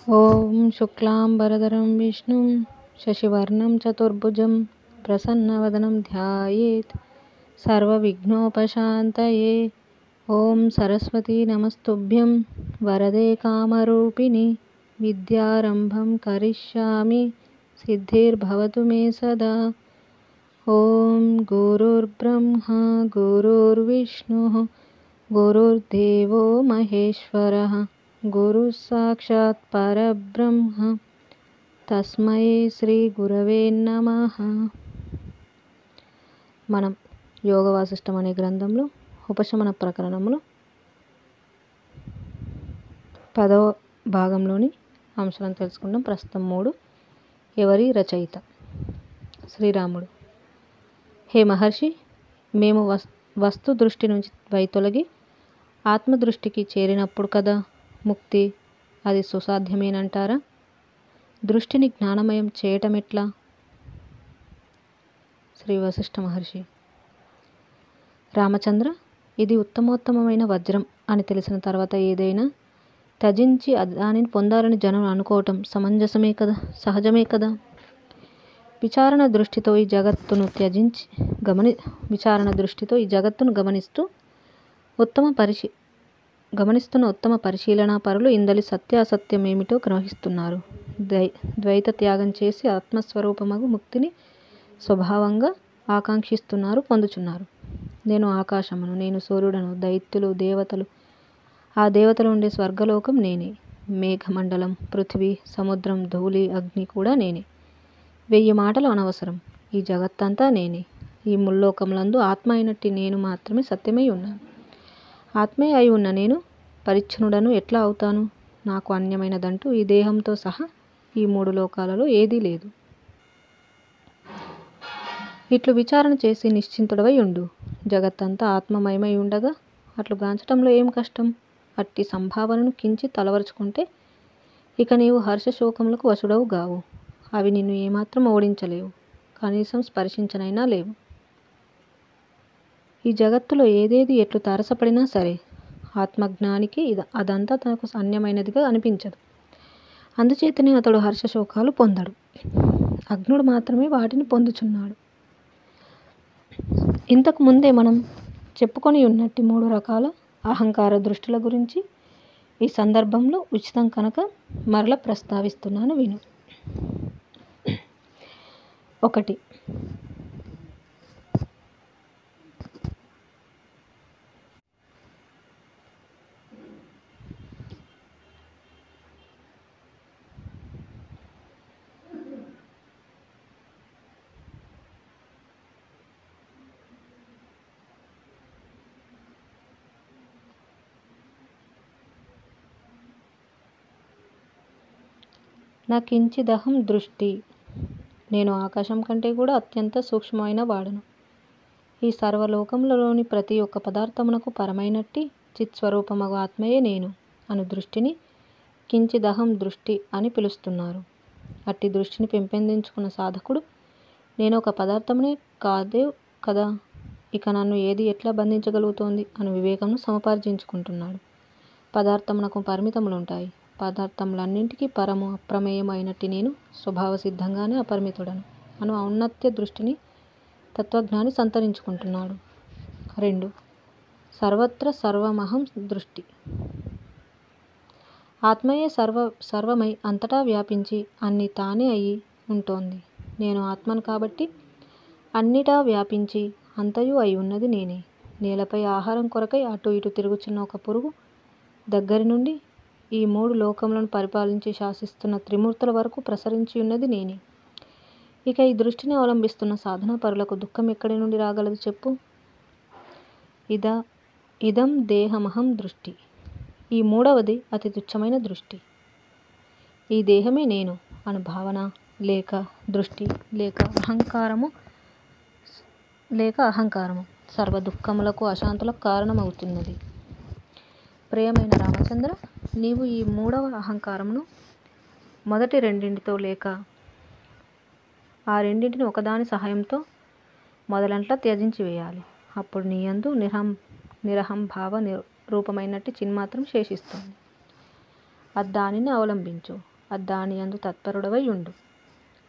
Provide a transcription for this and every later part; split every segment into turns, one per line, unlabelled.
ఓం శుక్లాంబరధరం విష్ణుం శశివర్ణం చతుర్భుజం ప్రసన్నవదనం ధ్యాయేత్ సర్వవిఘ్నోపశాంతయే. ఓం సరస్వతీ నమస్తుభ్యం వరదే కామరూపిణి విద్యారంభం కరిష్యామి సిద్ధిర్భవతు మే సదా. ఓం గురుర్బ్రహ్మా గురుర్విష్ణుః గురుర్దేవో మహేశ్వరః గురుః సాక్షాత్ పరబ్రహ్మ తస్మై శ్రీ గురవే నమః. మనం యోగ వాసిష్టం అనే గ్రంథంలో ఉపశమన ప్రకరణంలో 10వ భాగంలోని అంశాలను తెలుసుకుందాం. ప్రస్తుతం 3. ఎవరి రచయిత? శ్రీరాముడు. హే మహర్షి, మేము వస్తు దృష్టి నుంచి వైతొలగి ఆత్మదృష్టికి చేరినప్పుడు కదా ముక్తి. అది సుసాధ్యమేనంటారా? దృష్టిని జ్ఞానమయం చేయటమెట్లా? శ్రీ వశిష్ఠ మహర్షి. రామచంద్ర, ఇది ఉత్తమోత్తమైన వజ్రం అని తెలిసిన తర్వాత ఏదైనా త్యజించి దానిని పొందాలని జనం అనుకోవటం సమంజసమే కదా, సహజమే కదా. విచారణ దృష్టితో ఈ జగత్తును గమనిస్తున్న ఉత్తమ పరిశీలనా పరులు ఇందలి సత్యాసత్యమేమిటో గ్రహిస్తున్నారు. ద్వైత త్యాగం చేసి ఆత్మస్వరూపమగు ముక్తిని స్వభావంగా ఆకాంక్షిస్తున్నారు, పొందుచున్నారు. నేను ఆకాశమును, నేను సూర్యుడను, దైత్యులు, దేవతలు, ఆ దేవతలు ఉండే స్వర్గలోకం నేనే. మేఘమండలం, పృథివీ, సముద్రం, ధూళి, అగ్ని కూడా నేనే. 1000 మాటలు అనవసరం. ఈ జగత్తంతా నేనే. ఈ ముల్లోకములందు ఆత్మ అయినట్టి నేను మాత్రమే సత్యమై ఉన్నాను. ఆత్మే అయి ఉన్న నేను పరిచ్ఛిన్నుడను ఎట్లా అవుతాను? నాకు అన్యమైనదంటూ ఈ దేహంతో సహా ఈ 3 లోకాలలో ఏదీ లేదు. ఇట్లు విచారణ చేసి నిశ్చింతుడవై ఉండు. జగత్తంతా ఆత్మమయమై ఉండగా అట్లు గాంచటంలో ఏం కష్టం? అట్టి సంభావనను కించిత్ అలవరుచుకుంటే ఇక నీవు హర్షశోకములకు వశుడవు గావు. అవి నిన్ను ఏమాత్రం ఓడించలేవు, కనీసం స్పర్శించనైనా లేవు. ఈ జగత్తులో ఏదేది ఎట్లు తారసపడినా సరే ఆత్మజ్ఞానికి అదంతా తనకు అన్యమైనదిగా అనిపించదు. అందుచేతనే అతడు హర్షశోకాలు పొందడు. అజ్ఞుడు మాత్రమే వాటిని పొందుచున్నాడు. ఇంతకు ముందే మనం చెప్పుకొని ఉన్నట్టి 3 రకాల అహంకార దృష్టుల గురించి ఈ సందర్భంలో ఉచితం కనుక మరల ప్రస్తావిస్తున్నాను, విను. 1. నా కించిదహం దృష్టి. నేను ఆకాశం కంటే కూడా అత్యంత సూక్ష్మమైన వాడను. ఈ సర్వలోకములలోని ప్రతి ఒక్క పదార్థమునకు పరమైనట్టి చిత్స్వరూపమగు ఆత్మయే నేను అను దృష్టిని కించిదహం దృష్టి అని పిలుస్తున్నారు. అట్టి దృష్టిని పెంపొందించుకున్న సాధకుడు నేను ఒక పదార్థమునే కాదే కదా, ఇక నన్ను ఏది ఎట్లా బంధించగలుగుతోంది అను వివేకంను సముపార్జించుకుంటున్నాడు. పదార్థమునకు పరిమితములుంటాయి. పదార్థములన్నింటికీ పరము అప్రమేయము అయినట్టి నేను స్వభావసిద్ధంగానే అపరిమితుడను అను ఔన్నత్య దృష్టిని తత్వజ్ఞాని సంతరించుకుంటున్నాడు. 2. సర్వత్ర సర్వమహం దృష్టి. ఆత్మయే సర్వమై అంతటా వ్యాపించి అన్ని తానే అయి ఉంటోంది. నేను ఆత్మను కాబట్టి అన్నిటా వ్యాపించి అంతయు అయి ఉన్నది నేనే. నేలపై ఆహారం కొరకై అటు ఇటు తిరుగుచున్న ఒక పురుగు దగ్గరి నుండి ఈ 3 లోకములను పరిపాలించి శాసిస్తున్న త్రిమూర్తుల వరకు ప్రసరించి ఉన్నది నేనే. ఇక ఈ దృష్టిని అవలంబిస్తున్న సాధనా పరులకు దుఃఖం ఎక్కడి నుండి రాగలదు చెప్పు? ఇదం దేహమహం దృష్టి. ఈ 3వది అతి తుచ్చమైన దృష్టి. ఈ దేహమే నేను అను భావన లేక దృష్టి లేక అహంకారము సర్వ దుఃఖములకు అశాంతులకు కారణమవుతున్నది. ప్రియమైన రామచంద్ర, నీవు ఈ 3వ అహంకారమును మొదటి 2తో లేక ఆ 2 ఒకదాని సహాయంతో మొదలంట్లా త్యజించి వేయాలి. అప్పుడు నీయందు నిరహంభావ రూపమైనట్టి చిన్మాత్రం శేషిస్తుంది. దానిని అవలంబించు. దాని యందు తత్పరుడవై ఉండు.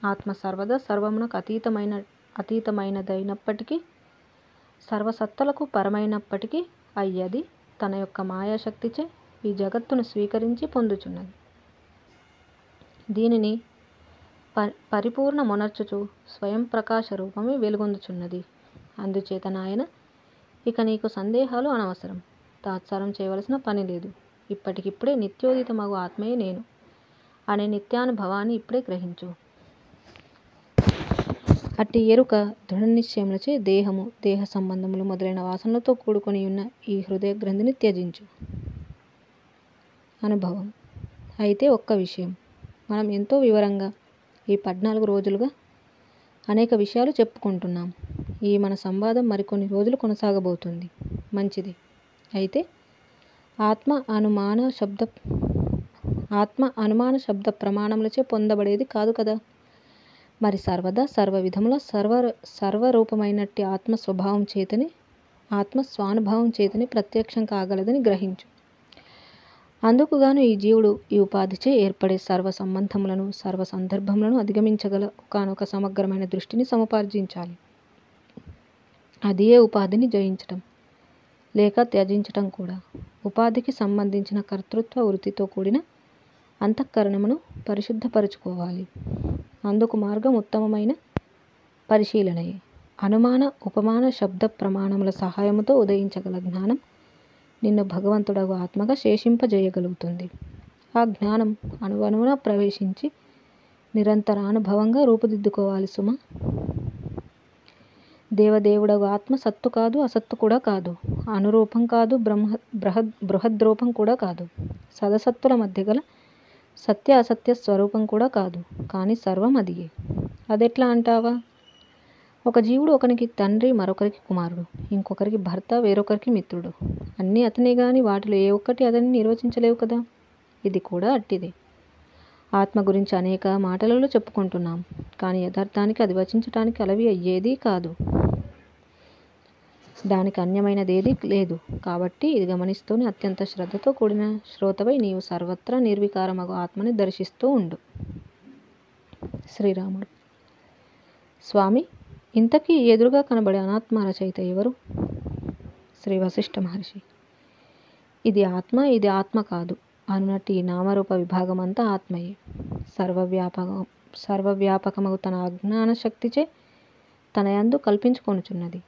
ఆత్మ సర్వదా సర్వమునకు అతీతమైనదైనప్పటికీ, సర్వసత్తలకు పరమైనప్పటికీ అయ్యది తన యొక్క మాయాశక్తిచే ఈ జగత్తును స్వీకరించి పొందుచున్నది. దీనిని పరిపూర్ణ మొనర్చుచు స్వయం ప్రకాశ రూపమే వెలుగొందుచున్నది. అందుచేత నాయన, ఇక నీకు సందేహాలు అనవసరం, తాత్సారం చేయవలసిన పని లేదు. ఇప్పటికిప్పుడే నిత్యోదితమగు ఆత్మయే నేను అనే నిత్యానుభవాన్ని ఇప్పుడే గ్రహించు. అట్టి ఎరుక దృఢనిశ్చయములచే దేహము, దేహ సంబంధములు మొదలైన వాసనలతో కూడుకొని ఉన్న ఈ హృదయ గ్రంథిని త్యజించు. అనుభవం. అయితే ఒక్క విషయం, మనం ఎంతో వివరంగా ఈ 14 రోజులుగా అనేక విషయాలు చెప్పుకుంటున్నాం. ఈ మన సంవాదం మరికొన్ని రోజులు కొనసాగబోతుంది. మంచిది. అయితే ఆత్మ అనుమాన శబ్ద ప్రమాణములచే పొందబడేది కాదు కదా. మరి సర్వదా సర్వవిధముల సర్వరూపమైనట్టి ఆత్మ స్వభావం చేతనే, ఆత్మ స్వానుభావం చేతనే ప్రత్యక్షం కాగలదని గ్రహించు. అందుకుగాను ఈ జీవుడు ఈ ఉపాధిచే ఏర్పడే సర్వ సంబంధములను, సర్వ సందర్భములను అధిగమించగల ఒకానొక సమగ్రమైన దృష్టిని సముపార్జించాలి. అదియే ఉపాధిని జయించటం లేక త్యజించటం కూడా. ఉపాధికి సంబంధించిన కర్తృత్వ వృత్తితో కూడిన అంతఃకరణమును పరిశుద్ధపరచుకోవాలి. అందుకు మార్గం ఉత్తమమైన పరిశీలనయే. అనుమాన ఉపమాన శబ్ద ప్రమాణముల సహాయముతో ఉదయించగల జ్ఞానం నిన్ను భగవంతుడగు ఆత్మగా శేషింపజేయగలుగుతుంది. ఆ జ్ఞానం అణువణువున ప్రవేశించి నిరంతరానుభవంగా రూపుదిద్దుకోవాలి సుమ. దేవదేవుడగు ఆత్మ సత్తు కాదు, అసత్తు కూడా కాదు, అనురూపం కాదు, బృహద్రూపం కూడా కాదు, సదసత్తుల మధ్య గల సత్య అసత్య స్వరూపం కూడా కాదు, కానీ సర్వం అదియే. అదెట్లా అంటావా? ఒక జీవుడు ఒకనికి తండ్రి, మరొకరికి కుమారుడు, ఇంకొకరికి భర్త, వేరొకరికి మిత్రుడు. అన్నీ అతనే గాని వాటిలో ఏ ఒక్కటి అతన్ని నిర్వచించలేవు కదా. ఇది కూడా అట్టిదే. ఆత్మ గురించి అనేక మాటలలో చెప్పుకుంటున్నాం, కానీ యథార్థానికి అది వచించటానికి అలవి అయ్యేది కాదు. దానికి అన్యమైనదేదీ లేదు. కాబట్టి ఇది గమనిస్తూనే అత్యంత శ్రద్ధతో కూడిన శ్రోతవై నీవు సర్వత్రా నిర్వికారమగు ఆత్మని దర్శిస్తూ ఉండు. శ్రీరాముడు. స్వామి, ఇంతకీ ఎదురుగా కనబడే అనాత్మ రచయిత ఎవరు? శ్రీ వశిష్ఠ మహర్షి. ఇది ఆత్మ, ఇది ఆత్మ కాదు అన్నట్టు ఈ నామరూప విభాగం అంతా ఆత్మయే. సర్వవ్యాపకమగు తన అజ్ఞాన శక్తిచే తన యందు కల్పించుకొనుచున్నది.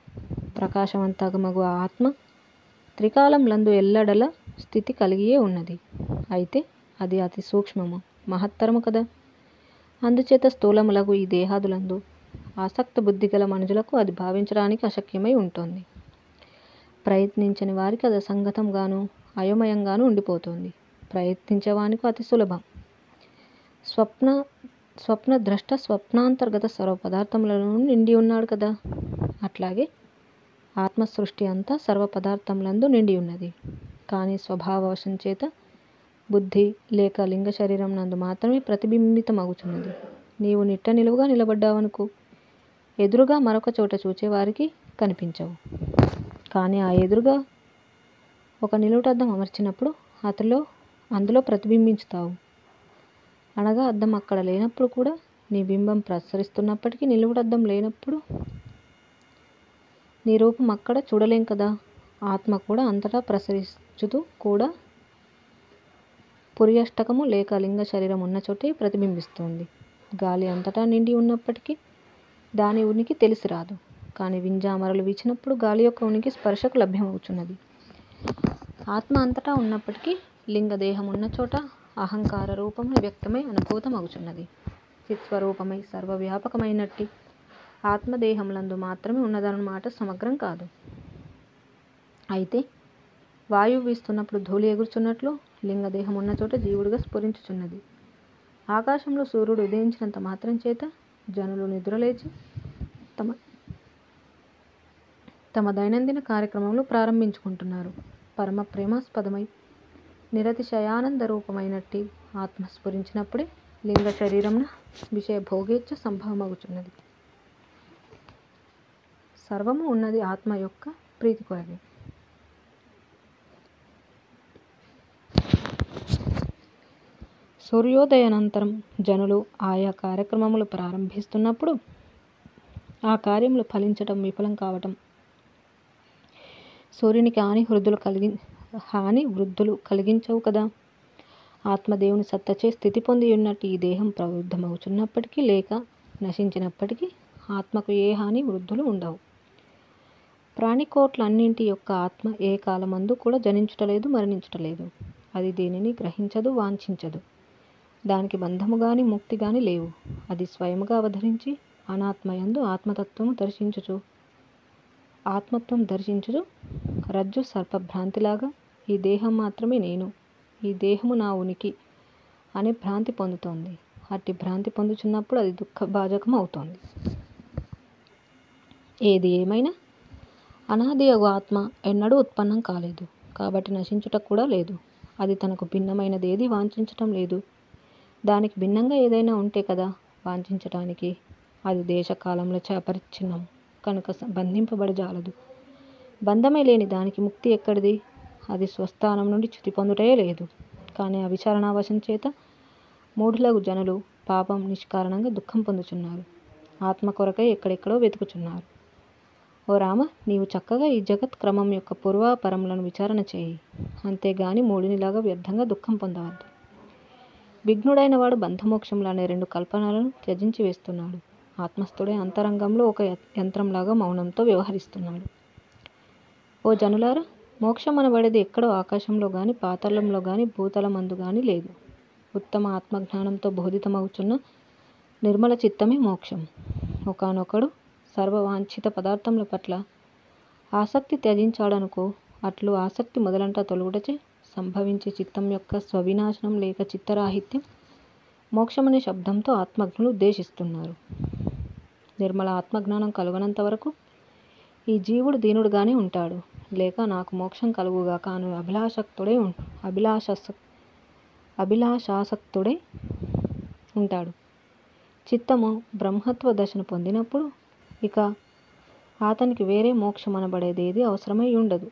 ప్రకాశవంతమగు ఆత్మ త్రికాలంలందు ఎల్లడల స్థితి కలిగియే ఉన్నది. అయితే అది అతి సూక్ష్మము, మహత్తరము కదా. అందుచేత స్థూలములగు ఈ దేహాదులందు ఆసక్త బుద్ధి గల మనుషులకు అది భావించడానికి అశక్యమై ఉంటుంది. ప్రయత్నించని వారికి అది అసంగతంగాను అయోమయంగాను ఉండిపోతుంది. ప్రయత్నించేవానికి అతి సులభం. స్వప్న ద్రష్ట స్వప్నాంతర్గత సర్వ పదార్థములను నిండి ఉన్నాడు కదా. అట్లాగే ఆత్మ సృష్టి అంతా సర్వ పదార్థములందు నిండి ఉన్నది. కానీ స్వభావవశం చేత బుద్ధి లేక లింగ శరీరం నందు మాత్రమే ప్రతిబింబితమగుచున్నది. నీవు నిట్ట నిలువుగా నిలబడ్డావనుకో, ఎదురుగా మరొక చోట చూచేవారికి కనిపించవు. కానీ ఆ ఎదురుగా ఒక నిలువుటద్దం అమర్చినప్పుడు అందులో ప్రతిబింబించుతావు. అనగా అద్దం అక్కడ లేనప్పుడు కూడా నీ బింబం ప్రసరిస్తున్నప్పటికీ నిలువుటద్దం లేనప్పుడు నీ రూపం అక్కడ చూడలేం కదా. ఆత్మ కూడా అంతటా ప్రసరించుతూ కూడా పురియష్టకము లేక లింగ శరీరం ఉన్న చోటే ప్రతిబింబిస్తుంది. గాలి అంతటా నిండి ఉన్నప్పటికీ దాని ఉనికి తెలిసి రాదు. కానీ వింజామరలు వీచినప్పుడు గాలి యొక్క ఉనికి స్పర్శకు లభ్యమవుతున్నది. ఆత్మ అంతటా ఉన్నప్పటికీ లింగదేహం ఉన్న చోట అహంకార రూపము వ్యక్తమై అనుభూతమగుచున్నది. చిత్స్వరూపమై సర్వవ్యాపకమైనట్టి ఆత్మదేహములందు మాత్రమే ఉన్నదన్నమాట సమగ్రం కాదు. అయితే వాయువు వీస్తున్నప్పుడు ధూళి ఎగురుచున్నట్లు లింగదేహం ఉన్న చోట జీవుడిగా స్ఫురించుచున్నది. ఆకాశంలో సూర్యుడు ఉదయించినంత మాత్రం చేత జనులు నిద్రలేచి తమ దైనందిన కార్యక్రమములు ప్రారంభించుకుంటున్నారు. పరమ ప్రేమాస్పదమై నిరతిశయానంద రూపమైనట్టి ఆత్మ స్ఫురించినప్పుడే లింగ శరీరమున విషయ భోగేచ్ఛ సంభవమగుచున్నది. సర్వము ఉన్నది ఆత్మ యొక్క ప్రీతి కొరకే. సూర్యోదయానంతరం జనులు ఆయా కార్యక్రమములు ప్రారంభిస్తున్నప్పుడు ఆ కార్యములు ఫలించటం విఫలం కావటం సూర్యునికి హాని వృద్ధులు కలిగించవు కదా. ఆత్మదేవుని సత్తచే స్థితి పొంది ఉన్నట్టు ఈ దేహం ప్రబుద్ధమవుచున్నప్పటికీ లేక నశించినప్పటికీ ఆత్మకు ఏ హాని వృద్ధులు ఉండవు. ప్రాణికోట్లన్నింటి యొక్క ఆత్మ ఏ కాలమందు కూడా జనించుటలేదు, మరణించుటలేదు. అది దేనిని గ్రహించదు, వాంఛించదు. దానికి బంధము గాని ముక్తి గాని లేవు. అది స్వయముగా అవతరించి అనాత్మయందు ఆత్మత్వం దర్శించుచు రజ్జు సర్పభ్రాంతిలాగా ఈ దేహం మాత్రమే నేను, ఈ దేహము నా ఉనికి అనే భ్రాంతి పొందుతోంది. అట్టి భ్రాంతి పొందుచున్నప్పుడు అది దుఃఖభాజకం అవుతోంది. ఏది ఏమైనా అనాది అగు ఆత్మ ఎన్నడూ ఉత్పన్నం కాలేదు, కాబట్టి నశించుట కూడా లేదు. అది తనకు భిన్నమైనది ఏది వాంఛించటం లేదు. దానికి భిన్నంగా ఏదైనా ఉంటే కదా వాంఛించటానికి. అది దేశకాలంలో అపరిచ్ఛిన్నం కనుక బంధింపబడజాలదు. బంధమే లేని దానికి ముక్తి ఎక్కడిది? అది స్వస్థానం నుండి చ్యుతి పొందుటే లేదు. కానీ అవిచారణావశం చేత మూఢులగు జనులు పాపం నిష్కారణంగా దుఃఖం పొందుచున్నారు. ఆత్మ కొరకై ఎక్కడెక్కడో వెతుకుచున్నారు. ఓ రామ, నీవు చక్కగా ఈ జగత్ క్రమం యొక్క పూర్వాపరములను విచారణ చేయి. అంతేగాని మూడినిలాగా వ్యర్థంగా దుఃఖం పొందవద్దు. విఘ్నుడైన వాడు బంధమోక్షములు అనే 2 కల్పనలను త్యజించి వేస్తున్నాడు. ఆత్మస్థుడే అంతరంగంలో ఒక యంత్రంలాగా మౌనంతో వ్యవహరిస్తున్నాడు. ఓ జనులారా, మోక్షం అనబడేది ఎక్కడో ఆకాశంలో గాని, పాతాళంలో గాని, భూతలమందు గాని లేదు. ఉత్తమ ఆత్మజ్ఞానంతో బోధితమవుచున్న నిర్మల చిత్తమే మోక్షం. ఒకానొకడు సర్వవాంఛిత పదార్థముల పట్ల ఆసక్తి త్యజించాడనుకో, అట్లు ఆసక్తి మొదలంతా తొలగుటచే సంభవించే చిత్తం యొక్క స్వవినాశనం లేక చిత్తరాహిత్యం మోక్షమనే శబ్దంతో ఆత్మజ్ఞులు ఉద్దేశిస్తున్నారు. నిర్మల ఆత్మజ్ఞానం కలుగనంత వరకు ఈ జీవుడు దీనుడుగానే ఉంటాడు. లేక నాకు మోక్షం కలుగుగాక అను అభిలాషాసక్తుడై ఉంటాడు. చిత్తము బ్రహ్మత్వ దశను పొందినప్పుడు ఇక అతనికి వేరే మోక్షం అనబడేది ఏది అవసరమై ఉండదు.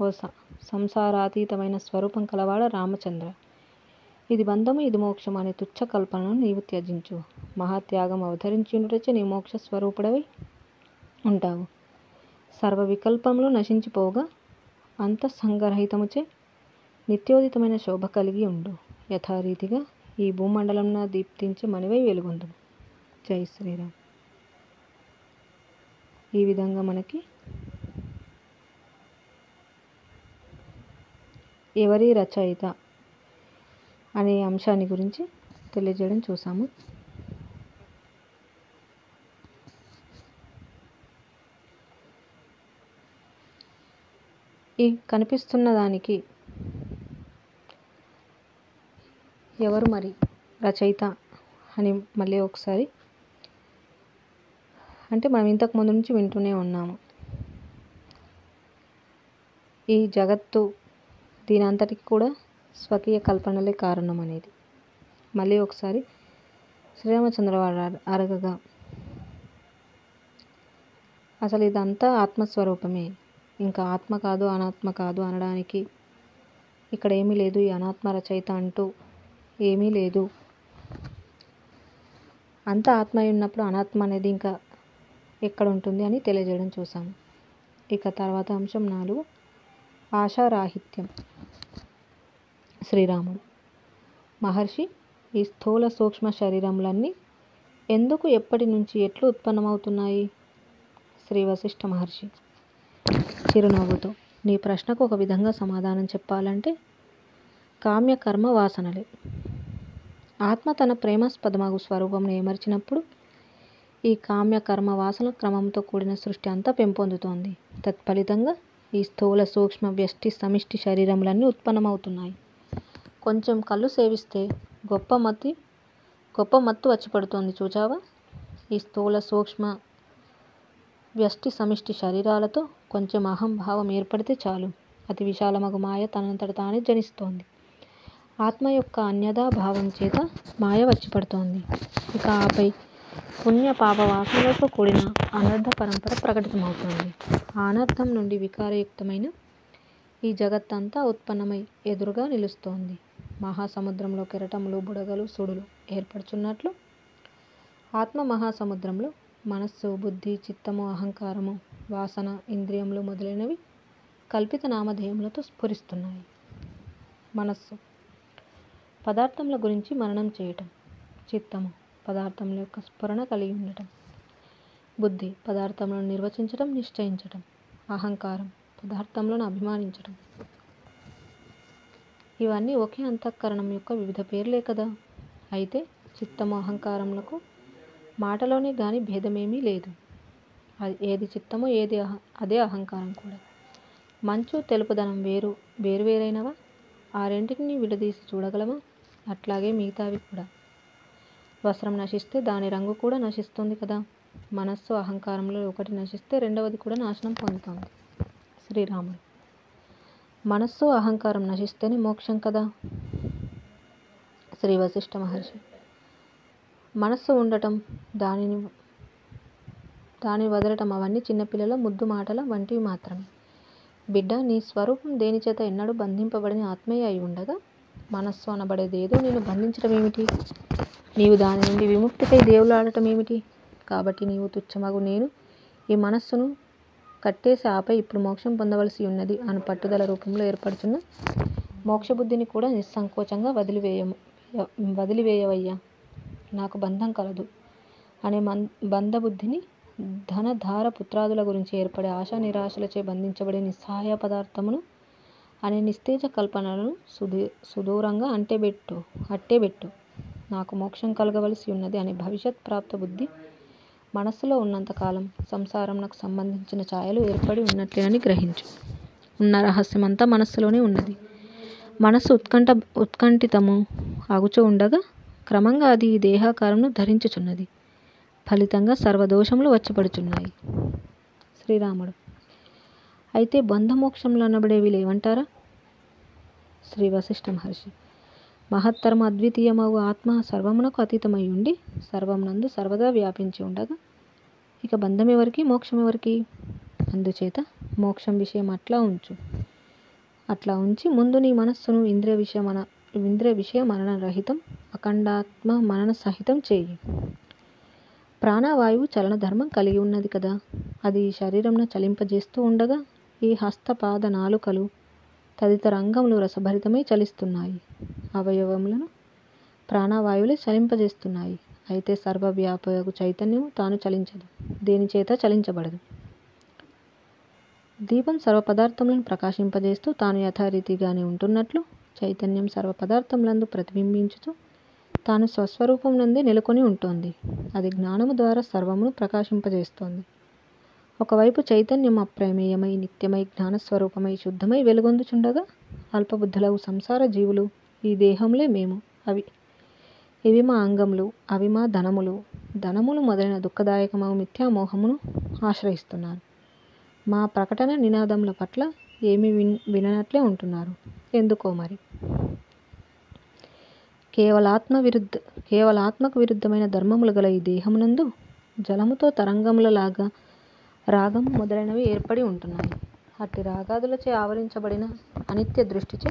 ఓ సంసారాతీతమైన స్వరూపం కలవాడ రామచంద్ర, ఇది బంధము, ఇది మోక్షం అనే తుచ్చ కల్పనను నీవు త్యజించు. మహాత్యాగం అవతరించుటచే నీ మోక్ష స్వరూపుడవై ఉంటావు. సర్వ వికల్పములు నశించిపోగా అంతఃసంగరహితముచే నిత్యోదితమైన శోభ కలిగి ఉండు. యథారీతిగా ఈ భూమండలంన దీప్తించే మణివై వెలుగొందుము. జై శ్రీరామ్. ఈ విధంగా మనకి ఎవరి రచయిత అనే అంశాన్ని గురించి తెలియజేయడం చూసాము. ఈ కనిపిస్తున్న దానికి ఎవరు మరి రచయిత అని మళ్ళీ ఒకసారి, అంటే మనం ఇంతకు ముందు నుంచి వింటూనే ఉన్నాము. ఈ జగత్తు దీని అంతటికి కూడా స్వకీయ కల్పనలే కారణం అనేది మళ్ళీ ఒకసారి శ్రీరామచంద్ర వారు అరగగా, అసలు ఇదంతా ఆత్మస్వరూపమే, ఇంకా ఆత్మ కాదు అనాత్మ కాదు అనడానికి ఇక్కడ ఏమీ లేదు. ఈ అనాత్మ రచయిత అంటూ ఏమీ లేదు. అంతా ఆత్మ అయి ఉన్నప్పుడు అనాత్మ అనేది ఇంకా ఎక్కడ ఉంటుంది అని తెలియజేయడం చూసాము. ఇక తర్వాత అంశం 4, ఆశారాహిత్యం. శ్రీరాముడు, మహర్షి, ఈ స్థూల సూక్ష్మ శరీరములన్నీ ఎందుకు, ఎప్పటి నుంచి, ఎట్లు ఉత్పన్నమవుతున్నాయి? శ్రీ వశిష్ఠ మహర్షి చిరునవ్వుతో, నీ ప్రశ్నకు ఒక విధంగా సమాధానం చెప్పాలంటే కామ్యకర్మ వాసనలే. ఆత్మ తన ప్రేమాస్పదమగు స్వరూపంను ఏమర్చినప్పుడు ఈ కామ్యకర్మ వాసన క్రమంతో కూడిన సృష్టి అంతా పెంపొందుతోంది. తత్ఫలితంగా ఈ స్థూల సూక్ష్మ వ్యష్టి సమిష్టి శరీరములన్నీ ఉత్పన్నమవుతున్నాయి. కొంచెం కళ్ళు సేవిస్తే గొప్ప మత్తు వచ్చి పడుతోంది చూచావా? ఈ స్థూల సూక్ష్మ వ్యష్టి సమిష్టి శరీరాలతో కొంచెం అహంభావం ఏర్పడితే చాలు, అతి విశాలమగు మాయ తనంతట తానే జనిస్తోంది. ఆత్మ యొక్క అన్యదా భావం చేత మాయ వచ్చి పడుతోంది. ఇక ఆపై పుణ్య పాప వాసనలతో కూడిన అనర్థ పరంపర ప్రకటితమవుతోంది. ఆ అనర్థం నుండి వికారయుక్తమైన ఈ జగత్తంతా ఉత్పన్నమై ఎదురుగా నిలుస్తోంది. మహాసముద్రంలో కెరటములు, బుడగలు, సుడులు ఏర్పడుచున్నట్లు ఆత్మ మహాసముద్రంలో మనస్సు, బుద్ధి, చిత్తము, అహంకారము, వాసన, ఇంద్రియములు మొదలైనవి కల్పిత నామధేయములతో స్ఫురిస్తున్నాయి. మనస్సు పదార్థముల గురించి మననం చేయటం. చిత్తము పదార్థముల యొక్క స్ఫురణ కలిగి ఉండటం. బుద్ధి పదార్థములను నిర్వచించటం, నిశ్చయించటం. అహంకారం పదార్థములను అభిమానించటం. ఇవన్నీ ఒకే అంతఃకరణం యొక్క వివిధ పేర్లే కదా. అయితే చిత్తము, అహంకారములకు మాటలోనే గాని భేదమేమీ లేదు. అది ఏది చిత్తమో అదే అహంకారం కూడా. మంచు, తెలుపుదనం వేరువేరైనవా? ఆ రెంటిని విడదీసి చూడగలమా? అట్లాగే మిగతావి కూడా. వస్త్రం నశిస్తే దాని రంగు కూడా నశిస్తుంది కదా. మనస్సు, అహంకారంలో ఒకటి నశిస్తే రెండవది కూడా నాశనం పొందుతుంది. శ్రీరాముడు మనస్సు, అహంకారం నశిస్తేనే మోక్షం కదా. శ్రీ వశిష్ఠ మహర్షి మనస్సు ఉండటం, దానిని వదలటం అవన్నీ చిన్నపిల్లల ముద్దు మాటల వంటివి మాత్రమే. బిడ్డ, నీ స్వరూపం దేనిచేత ఎన్నడూ బంధింపబడిన ఆత్మయ్య అయి ఉండగా మనస్సు అనబడేదేదో నేను బంధించడం ఏమిటి? నీవు దాని నుండి విముక్తికై దేవులాడటం ఏమిటి? కాబట్టి నీవు తుచ్చమగు నేను ఈ మనస్సును కట్టేసి ఆపై ఇప్పుడు మోక్షం పొందవలసి ఉన్నది అను పట్టుదల రూపంలో ఏర్పడుతున్న మోక్షబుద్ధిని కూడా నిస్సంకోచంగా వదిలివేయవయ్యా. నాకు బంధం కలదు అనే బంధబుద్ధిని, ధనధార పుత్రాదుల గురించి ఏర్పడే ఆశా నిరాశలచే బంధించబడే నిస్సహాయ పదార్థమును అనే నిస్తేజ కల్పనలను సుదూరంగా అట్టేబెట్టు. నాకు మోక్షం కలగవలసి ఉన్నది అనే భవిష్యత్ ప్రాప్త బుద్ధి మనస్సులో ఉన్నంతకాలం సంసారంకు సంబంధించిన ఛాయలు ఏర్పడి ఉన్నట్లేనని గ్రహించు. ఉన్న రహస్యమంతా మనస్సులోనే ఉన్నది. మనస్సు ఉత్కంఠితము అగుచూ ఉండగా క్రమంగా అది ఈ దేహాకారంను ధరించుచున్నది. ఫలితంగా సర్వదోషములు వచ్చిపడుచున్నాయి. శ్రీరాముడు అయితే బంధమోక్షములు అనబడేవి లేవంటారా? శ్రీ వశిష్ఠ మహర్షి మహత్తరము అద్వితీయమగు ఆత్మ సర్వమునకు అతీతమై ఉండి సర్వమునందు సర్వదా వ్యాపించి ఉండగా ఇక బంధం ఎవరికి, మోక్షం ఎవరికి? అందుచేత మోక్షం విషయం అట్లా ఉంచి ముందు నీ మనస్సును ఇంద్రియ విషయ మనన రహితం, అఖండాత్మ మనన సహితం చేయి. ప్రాణవాయువు చలన ధర్మం కలిగి ఉన్నది కదా. అది ఈ శరీరంను చలింపజేస్తూ ఉండగా ఈ హస్తపాద నాలుకలు తదితర అంగములు రసభరితమై చలిస్తున్నాయి. అవయవములను ప్రాణవాయువులే చలింపజేస్తున్నాయి. అయితే సర్వవ్యాపకు చైతన్యము తాను చలించదు, దేనిచేత చలించబడదు. దీపం సర్వ పదార్థములను ప్రకాశింపజేస్తూ తాను యథారీతిగానే ఉంటున్నట్లు చైతన్యం సర్వ పదార్థములందు ప్రతిబింబించుతూ తాను స్వస్వరూపం నందే నెలకొని ఉంటోంది. అది జ్ఞానము ద్వారా సర్వమును ప్రకాశింపజేస్తోంది. ఒకవైపు చైతన్యం అప్రమేయమై నిత్యమై జ్ఞానస్వరూపమై శుద్ధమై వెలుగొందుచుండగా అల్పబుద్ధులవు సంసార జీవులు ఈ దేహములే మేము, ఇవి మా అంగములు, అవి మా ధనములు మొదలైన దుఃఖదాయకమగు మిథ్యామోహమును ఆశ్రయిస్తున్నారు. మా ప్రకటన నినాదముల పట్ల ఏమీ విననట్లే ఉంటున్నారు. ఎందుకో మరి. కేవలాత్మకు విరుద్ధమైన ధర్మములు గల ఈ దేహమునందు జలముతో తరంగములలాగా రాగం మొదలైనవి ఏర్పడి ఉంటున్నాయి. అట్టి రాగాదులచే ఆవరించబడిన అనిత్య దృష్టిచే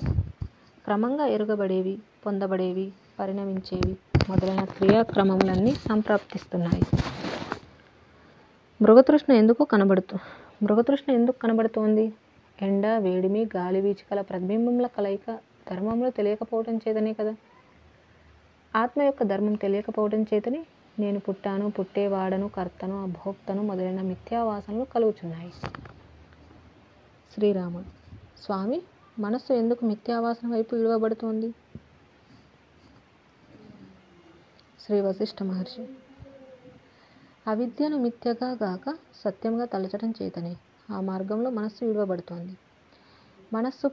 క్రమంగా ఎరుగబడేవి, పొందబడేవి, పరిణమించేవి మొదలైన క్రియాక్రమములన్నీ సంప్రాప్తిస్తున్నాయి. మృగతృష్ణ ఎందుకు కనబడుతోంది? ఎండ, వేడిమి, గాలి వీచికల ప్రతిబింబముల కలయిక ధర్మములు తెలియకపోవటం చేతనే కదా. ఆత్మ యొక్క ధర్మం తెలియకపోవటం చేతనే నేను పుట్టాను, పుట్టేవాడను, కర్తను, అభోక్తను మొదలైన మిథ్యావాసనలు కలుగుచున్నాయి. శ్రీరాముడు స్వామి, మనస్సు ఎందుకు మిథ్యావాసన వైపు ఇడవబడుతోంది? శ్రీ వశిష్ఠ మహర్షి అవిద్యను మిథ్యగా గాక సత్యంగా తలచటం చేతనే ఆ మార్గంలో మనస్సు ఇడవబడుతోంది. మనస్సు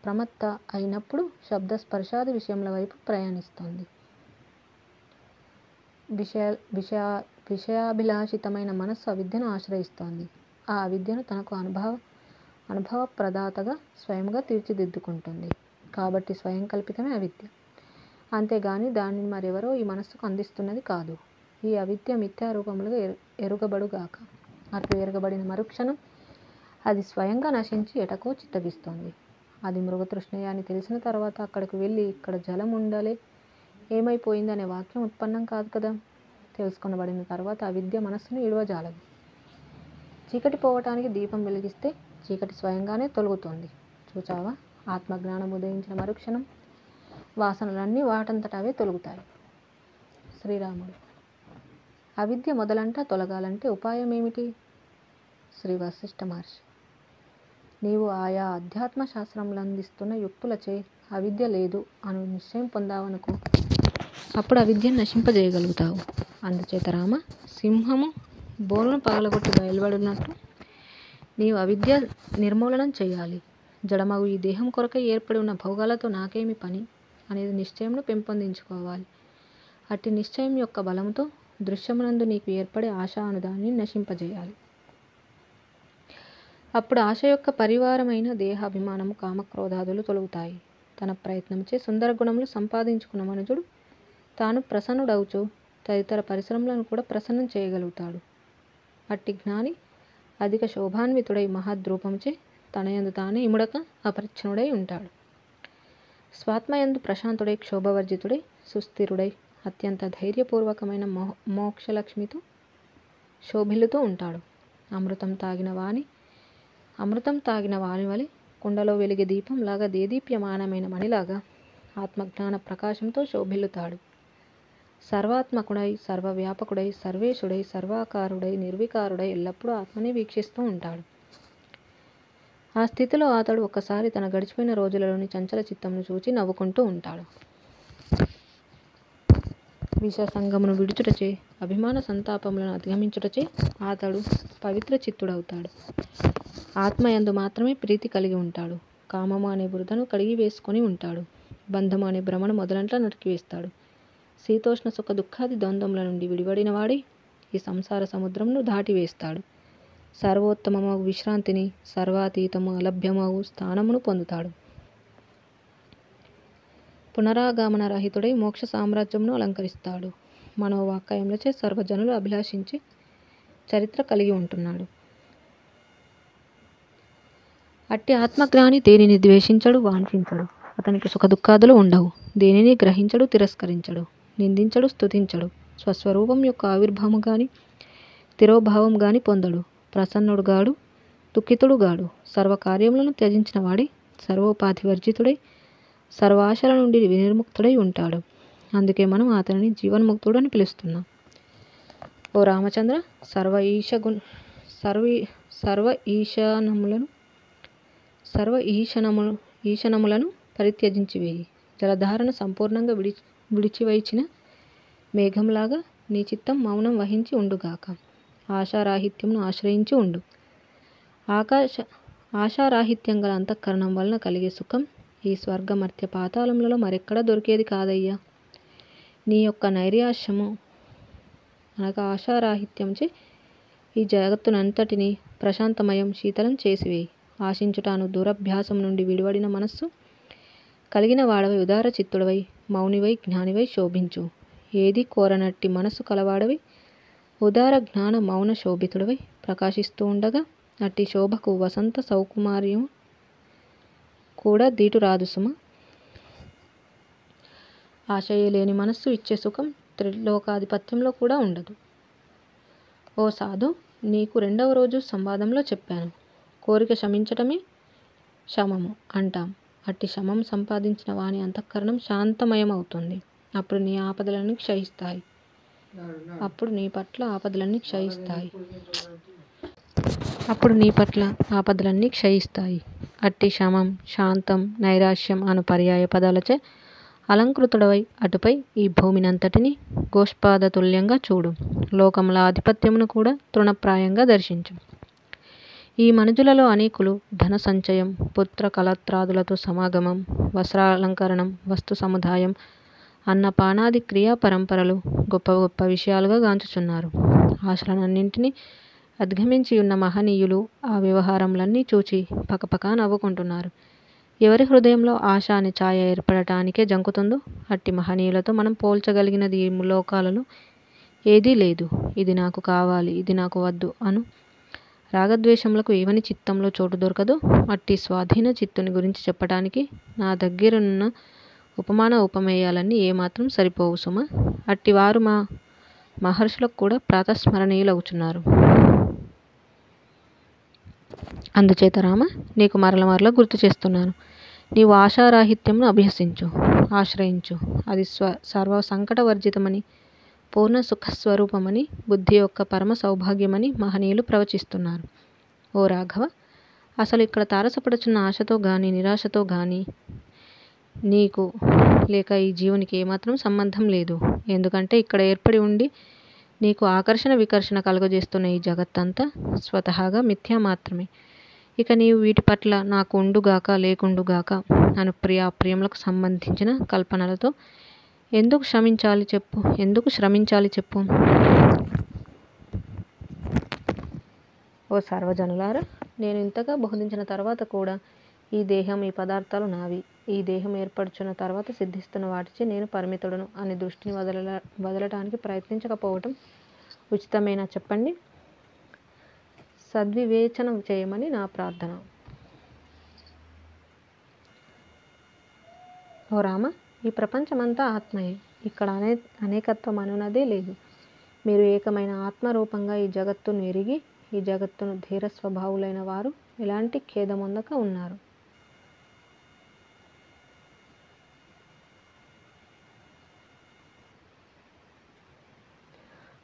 ప్రమత్త అయినప్పుడు శబ్ద స్పర్శాది విషయముల వైపు ప్రయాణిస్తోంది. విషయాభిలాషితమైన మనస్సు అవిద్యను ఆశ్రయిస్తోంది. ఆ అవిద్యను తనకు అనుభవప్రదాతగా స్వయంగా తీర్చిదిద్దుకుంటుంది. కాబట్టి స్వయం కల్పితమే అవిద్య. అంతేగాని దానిని మరెవరో ఈ మనస్సుకు అందిస్తున్నది కాదు. ఈ అవిద్య మిథ్యారూపములుగా ఎరుగబడుగాక. అట్లు ఎరుగబడిన మరుక్షణం అది స్వయంగా నశించి ఎటకో చిత్తగిస్తోంది. అది మృగతృష్ణయ అని తెలిసిన తర్వాత అక్కడికి వెళ్ళి ఇక్కడ జలం ఉండలే ఏమైపోయింది అనే వాక్యం ఉత్పన్నం కాదు కదా. తెలుసుకొనబడిన తర్వాత అవిద్య మనస్సును ఇడవజాలదు. చీకటి పోవటానికి దీపం వెలిగిస్తే చీకటి స్వయంగానే తొలగుతుంది. చూచావా, ఆత్మజ్ఞానం ఉదయించిన మరుక్షణం వాసనలన్నీ వాటంతట అవే తొలగుతాయి. శ్రీరాముడు: అవిద్య మొదలంట తొలగాలంటే ఉపాయం ఏమిటి? శ్రీ వశిష్ఠ మహర్షి: నీవు ఆయా అధ్యాత్మ శాస్త్రములందిస్తున్న యుక్తులచే అవిద్య లేదు అను నిశ్చయం పొందావనుకో, అప్పుడు అవిద్యను నశింపజేయగలుగుతావు. అందుచేత రామ, సింహము బోరును పగలగొట్టి బయలుపడినట్టు నీవు అవిద్య నిర్మూలనం చేయాలి. జడమగు ఈ దేహం కొరకై ఏర్పడి ఉన్న భోగాలతో నాకేమి పని అనేది నిశ్చయంను పెంపొందించుకోవాలి. అట్టి నిశ్చయం యొక్క బలముతో దృశ్యమునందు నీకు ఏర్పడే ఆశ అనుదాన్ని నశింపజేయాలి. అప్పుడు ఆశ యొక్క పరివారమైన దేహాభిమానము కామక్రోధాదులు తొలుగుతాయి. తన ప్రయత్నంచే సుందర గుణములు సంపాదించుకున్న మనుజుడు తాను ప్రసన్నుడవుచు తదితర పరిశ్రమలను కూడా ప్రసన్నం చేయగలుగుతాడు. అట్టి జ్ఞాని అధిక శోభాన్వితుడై మహద్రూపముచే తనయందు తానే ఇముడక అపరిచ్ఛన్నుడై ఉంటాడు. స్వాత్మయందు ప్రశాంతుడై క్షోభవర్జితుడై సుస్థిరుడై అత్యంత ధైర్యపూర్వకమైన మోక్షలక్ష్మితో శోభిల్లుతూ ఉంటాడు. అమృతం తాగిన వాని వలె కుండలో వెలిగే దీపంలాగా దేదీప్యమానమైన మణిలాగా ఆత్మజ్ఞాన ప్రకాశంతో శోభిల్లుతాడు. సర్వాత్మకుడై సర్వవ్యాపకుడై సర్వేశుడై సర్వాకారుడై నిర్వికారుడై ఎల్లప్పుడూ ఆత్మనే వీక్షిస్తూ ఉంటాడు. ఆ స్థితిలో అతడు ఒక్కసారి తన గడిచిపోయిన రోజులలోని చంచల చిత్తంను చూచి నవ్వుకుంటూ ఉంటాడు. విషసంగమును విడుచుటచే అభిమాన సంతాపములను అధిగమించుటచే అతడు పవిత్ర చిత్తుడవుతాడు. ఆత్మయందు మాత్రమే ప్రీతి కలిగి ఉంటాడు. కామము అనే బురదను కడిగి వేసుకొని ఉంటాడు. బంధము అనే భ్రమను మొదలంట్లా నరికివేస్తాడు. శీతోష్ణ సుఖ దుఃఖాది ద్వంద్వముల నుండి విడివడిన వాడి ఈ సంసార సముద్రమును దాటివేస్తాడు. సర్వోత్తమమగు విశ్రాంతిని, సర్వాతీతము అలభ్యమగు స్థానమును పొందుతాడు. పునరాగమన రహితుడై మోక్ష సామ్రాజ్యమును అలంకరిస్తాడు. మనోవాక్కాయములచే సర్వజనులు అభిలాషించే చరిత్ర కలిగి ఉంటున్నాడు. అట్టి ఆత్మజ్ఞాని దేనిని ద్వేషించడు, వాంఛించడు. అతనికి సుఖ దుఃఖాదులు ఉండవు. దేనిని గ్రహించడు, తిరస్కరించడు, నిందించడు, స్తుతించడు. స్వస్వరూపం యొక్క ఆవిర్భావం గాని తిరోభావం గాని పొందడు. ప్రసన్నుడు గాడు, దుఃఖితుడు గాడు. సర్వకార్యములను త్యజించిన వాడి సర్వోపాధి వర్జితుడై సర్వాశల నుండి వినిర్ముక్తుడై ఉంటాడు. అందుకే మనం అతనిని జీవన్ముక్తుడు అని పిలుస్తున్నాం. ఓ రామచంద్ర, ఈశనములను పరిత్యజించివేయి. జలధారను సంపూర్ణంగా విడిచివైచిన మేఘంలాగా నీ చిత్తం మౌనం వహించి ఉండుగాక. ఆశారాహిత్యమును ఆశ్రయించి ఉండు. ఆశారాహిత్యం గల అంతఃకరణం వలన కలిగే సుఖం ఈ స్వర్గమర్త్య పాతాళములలో మరెక్కడా దొరికేది కాదయ్యా. నీ యొక్క నైరాశ్యము అనగా ఆశారాహిత్యంచే ఈ జగత్తునంతటిని ప్రశాంతమయం శీతలం చేసివేయి. ఆశించుటాను దురభ్యాసం నుండి విడివడిన మనస్సు కలిగిన వాడవై ఉదార చిత్తుడవై మౌనివై జ్ఞానివై శోభించు. ఏది కోరనట్టి మనస్సు కలవాడవై ఉదార జ్ఞాన మౌన శోభితుడవై ప్రకాశిస్తూ ఉండగా అట్టి శోభకు వసంత సౌకుమార్యం కూడా దీటు రాదు సుమ. ఆశయే లేని మనస్సు ఇచ్చే సుఖం త్రిలోకాధిపత్యంలో కూడా ఉండదు. ఓ సాధు, నీకు 2వ రోజు సంవాదంలో చెప్పాను, కోరిక శమించటమే శమము అంటాం. అట్టి శమం సంపాదించిన వాని అంతఃకరణం శాంతమయం అవుతుంది. అప్పుడు నీ పట్ల ఆపదలన్నీ క్షయిస్తాయి. అట్టి శమం, శాంతం, నైరాశ్యం అను పర్యాయ పదాలచే అలంకృతుడవై అటుపై ఈ భూమినంతటిని గోష్పాదతుల్యంగా చూడు. లోకముల ఆధిపత్యమును కూడా తృణప్రాయంగా దర్శించు. ఈ మనుజులలో అనేకులు ధన సంచయం, పుత్ర కలత్రాదులతో సమాగమం, వస్త్రాలంకరణం, వస్తు సముదాయం, అన్నపానాది క్రియా పరంపరలు గొప్ప గొప్ప విషయాలుగా గాంచుచున్నారు. ఆశలనన్నింటినీ అధిగమించి ఉన్న మహనీయులు ఆ వ్యవహారములన్నీ చూచి పకపకా నవ్వుకుంటున్నారు. ఎవరి హృదయంలో ఆశ అనే ఛాయ ఏర్పడటానికే జంకుతుందో అట్టి మహనీయులతో మనం పోల్చగలిగినది ఈ లోకాలలో ఏదీ లేదు. ఇది నాకు కావాలి, ఇది నాకు వద్దు అను రాగద్వేషములకు ఏవని చిత్తంలో చోటు దొరకదో అట్టి స్వాధీన చిత్తుని గురించి చెప్పటానికి నా దగ్గరున్న ఉపమాన ఉపమేయాలన్నీ ఏమాత్రం సరిపోవు సుమ. అట్టివారు మా మహర్షులకు కూడా ప్రాతస్మరణీయులవుచున్నారు. అందుచేత రామ, నీకు మరల మరల గుర్తు చేస్తున్నాను. నీవు ఆశారాహిత్యమును అభ్యసించు, ఆశ్రయించు. అది సర్వ సంకటవర్జితమని, పూర్ణ సుఖస్వరూపమని, బుద్ధి యొక్క పరమ సౌభాగ్యమని మహనీయులు ప్రవచిస్తున్నారు. ఓ రాఘవ, అసలు ఇక్కడ తారసపడుచున్న ఆశతో గాని నిరాశతో గాని నీకు లేక ఈ జీవునికి ఏమాత్రం సంబంధం లేదు. ఎందుకంటే ఇక్కడ ఏర్పడి ఉండి నీకు ఆకర్షణ వికర్షణ కలుగజేస్తున్న ఈ జగత్తంతా స్వతహాగా మిథ్యా మాత్రమే. ఇక నీవు వీటి పట్ల నాకు ఉండుగాక లేకుండుగాక అను ప్రియాప్రియములకు సంబంధించిన కల్పనలతో ఎందుకు శ్రమించాలి చెప్పు. ఓ సర్వజనులారా, నేను ఇంతగా బోధించిన తర్వాత కూడా ఈ దేహం ఈ పదార్థాలు నావి, ఈ దేహం ఏర్పడుచున్న తర్వాత సిద్ధిస్తున్న వాటిచే నేను పరిమితుడను అనే దృష్టిని వదలటానికి ప్రయత్నించకపోవటం ఉచితమేనా చెప్పండి. సద్వివేచనం చేయమని నా ప్రార్థన. ఓ రామ, ఈ ప్రపంచమంతా ఆత్మయే. ఇక్కడ అనేకత్వం అనున్నదే లేదు. మీరు ఏకమైన ఆత్మరూపంగా ఈ జగత్తును ఎరిగి ఈ జగత్తును ధీర స్వభావులైన వారు ఎలాంటి ఖేదమొందక ఉన్నారు.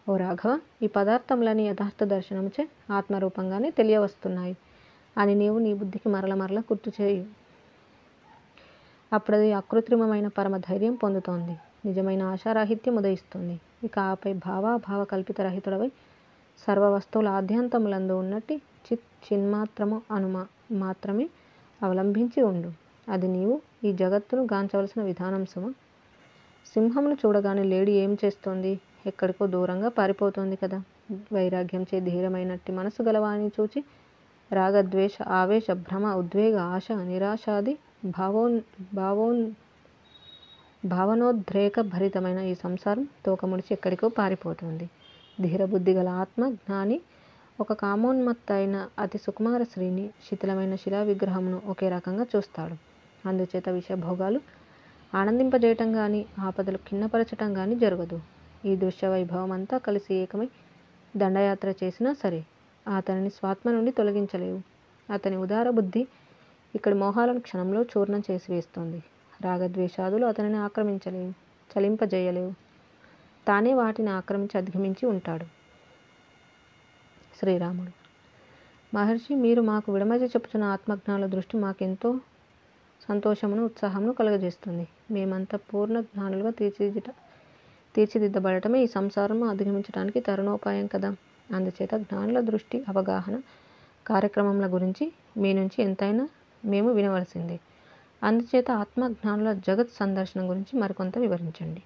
ఓ రాఘవ, ఈ పదార్థములని యథార్థ దర్శనముచే ఆత్మరూపంగానే తెలియవస్తున్నాయి అని నీవు నీ బుద్ధికి మరల మరల గుర్తు చేయు. అప్పుడది అకృత్రిమమైన పరమ ధైర్యం పొందుతోంది, నిజమైన ఆశారాహిత్యం ఉదయిస్తుంది. ఇక ఆపై భావాభావ కల్పిత రహితుడవై సర్వ వస్తువుల ఆద్యంతములందు ఉన్నట్టి చిన్మాత్రము మాత్రమే అవలంబించి ఉండు. అది నీవు ఈ జగత్తును గాంచవలసిన విధానం సుమ. సింహమును చూడగానే లేడి ఏం చేస్తోంది? ఎక్కడికో దూరంగా పారిపోతోంది కదా. వైరాగ్యంచే ధీరమైనట్టి మనసు గలవాణి చూచి రాగద్వేష ఆవేశ భ్రమ ఉద్వేగ ఆశ నిరాశాది భావనోద్రేక భరితమైన ఈ సంసారం తోకముడిచి ఎక్కడికో పారిపోతుంది. ధీరబుద్ధి గల ఆత్మ జ్ఞాని ఒక కామోన్మత్త అయిన అతి సుకుమార స్త్రీని, శిథిలమైన శిలా విగ్రహమును ఒకే రకంగా చూస్తాడు. అందుచేత విషయభోగాలు ఆనందింపజేయటం కానీ ఆపదలు ఖిన్నపరచటం కానీ జరగదు. ఈ దృశ్య వైభవం అంతా కలిసి ఏకమై దండయాత్ర చేసినా సరే అతనిని స్వాత్మ నుండి తొలగించలేవు. అతని ఉదార బుద్ధి ఇక్కడి మోహాలను క్షణంలో చూర్ణం చేసి వేస్తుంది. రాగద్వేషాదులు అతనిని ఆక్రమించలేవు, చలింపజేయలేవు. తానే వాటిని ఆక్రమించి అధిగమించి ఉంటాడు. శ్రీరాముడు: మహర్షి, మీరు మాకు విడమర్చి చెప్పుచున్న ఆత్మజ్ఞానుల దృష్టి మాకెంతో సంతోషమును ఉత్సాహమును కలుగజేస్తుంది. మేమంతా పూర్ణ జ్ఞానులుగా తీర్చిదిద్దబడటమే ఈ సంసారము అధిగమించడానికి తరుణోపాయం కదా. అందుచేత జ్ఞానుల దృష్టి అవగాహన కార్యక్రమముల గురించి మీ నుంచి ఎంతైనా మేము వినవలసిందే. అందుచేత ఆత్మజ్ఞానుల జగత్ సందర్శనం గురించి మరికొంత వివరించండి.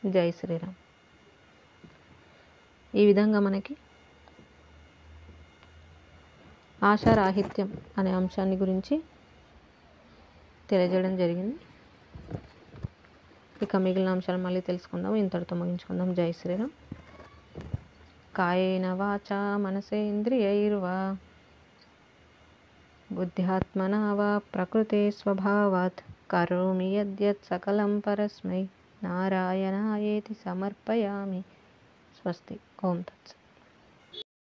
జై శ్రీరామ్. ఈ విధంగా మనకి ఆశారాహిత్యం అనే అంశాన్ని గురించి తెలియజేయడం జరిగింది. ఇక మిగిలిన అంశాలు మళ్ళీ తెలుసుకుందాం. ఇంతటితో ముగించుకుందాం. జై శ్రీరామ్. కాయేన వాచా మనసేంద్రియైర్వా బుద్ధ్యాత్మనా వా ప్రకృతే స్వభావాత్ కరోమి యద్యత్ సకలం పరస్మై నారాయణాయేతి సమర్పయామి. స్వస్తి. ఓం తత్సత్.